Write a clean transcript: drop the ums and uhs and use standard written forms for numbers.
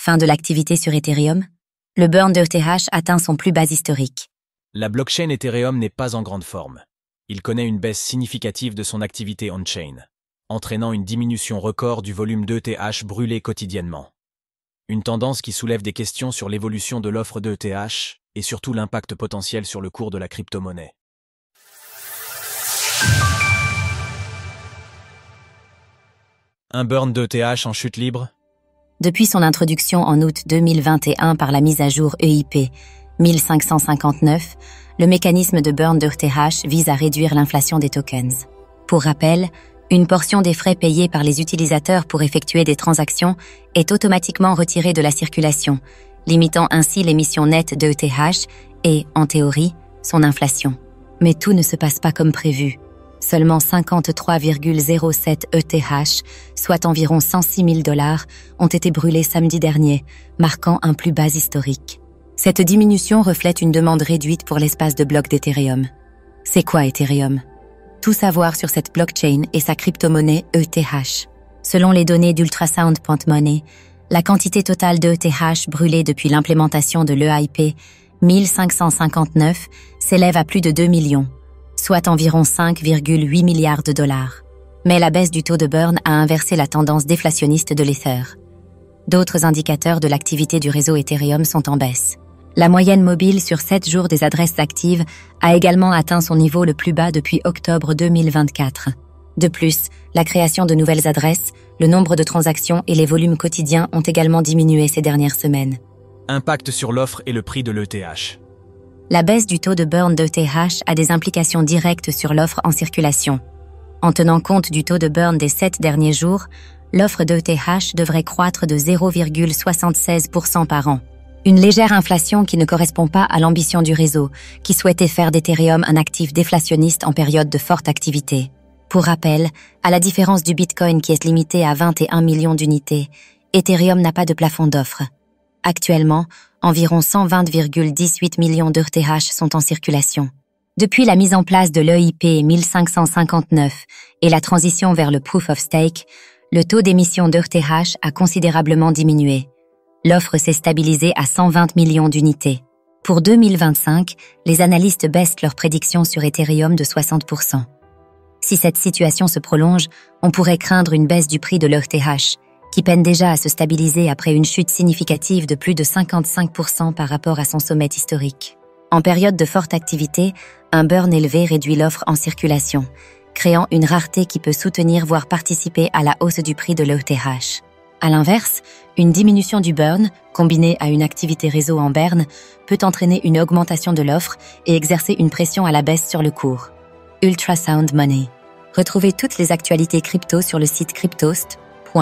Fin de l'activité sur Ethereum. Le burn de ETH atteint son plus bas historique. La blockchain Ethereum n'est pas en grande forme. Il connaît une baisse significative de son activité on-chain, entraînant une diminution record du volume d'ETH brûlé quotidiennement. Une tendance qui soulève des questions sur l'évolution de l'offre d'ETH et surtout l'impact potentiel sur le cours de la crypto-monnaie. Un burn d'ETH en chute libre? Depuis son introduction en août 2021 par la mise à jour EIP 1559, le mécanisme de burn d'ETH vise à réduire l'inflation des tokens. Pour rappel, une portion des frais payés par les utilisateurs pour effectuer des transactions est automatiquement retirée de la circulation, limitant ainsi l'émission nette d'ETH et, en théorie, son inflation. Mais tout ne se passe pas comme prévu. Seulement 53,07 ETH, soit environ 106 000 $, ont été brûlés samedi dernier, marquant un plus bas historique. Cette diminution reflète une demande réduite pour l'espace de blocs d'Ethereum. C'est quoi Ethereum? Tout savoir sur cette blockchain et sa crypto-monnaie ETH. Selon les données d'Ultrasound.money, la quantité totale d'ETH brûlée depuis l'implémentation de l'EIP 1559 s'élève à plus de 2 millions, soit environ 5,8 milliards de $. Mais la baisse du taux de burn a inversé la tendance déflationniste de l'Ether. D'autres indicateurs de l'activité du réseau Ethereum sont en baisse. La moyenne mobile sur 7 jours des adresses actives a également atteint son niveau le plus bas depuis octobre 2024. De plus, la création de nouvelles adresses, le nombre de transactions et les volumes quotidiens ont également diminué ces dernières semaines. Impact sur l'offre et le prix de l'ETH. La baisse du taux de burn d'ETH a des implications directes sur l'offre en circulation. En tenant compte du taux de burn des 7 derniers jours, l'offre d'ETH devrait croître de 0,76% par an. Une légère inflation qui ne correspond pas à l'ambition du réseau, qui souhaitait faire d'Ethereum un actif déflationniste en période de forte activité. Pour rappel, à la différence du Bitcoin qui est limité à 21 millions d'unités, Ethereum n'a pas de plafond d'offre. Actuellement, environ 120,18 millions d'ETH sont en circulation. Depuis la mise en place de l'EIP 1559 et la transition vers le Proof of Stake, le taux d'émission d'ETH a considérablement diminué. L'offre s'est stabilisée à 120 millions d'unités. Pour 2025, les analystes baissent leurs prédictions sur Ethereum de 60%. Si cette situation se prolonge, on pourrait craindre une baisse du prix de l'ETH, qui peine déjà à se stabiliser après une chute significative de plus de 55% par rapport à son sommet historique. En période de forte activité, un burn élevé réduit l'offre en circulation, créant une rareté qui peut soutenir voire participer à la hausse du prix de l'ETH. À l'inverse, une diminution du burn, combinée à une activité réseau en berne, peut entraîner une augmentation de l'offre et exercer une pression à la baisse sur le cours. Ultrasound Money. Retrouvez toutes les actualités crypto sur le site cryptost.fr.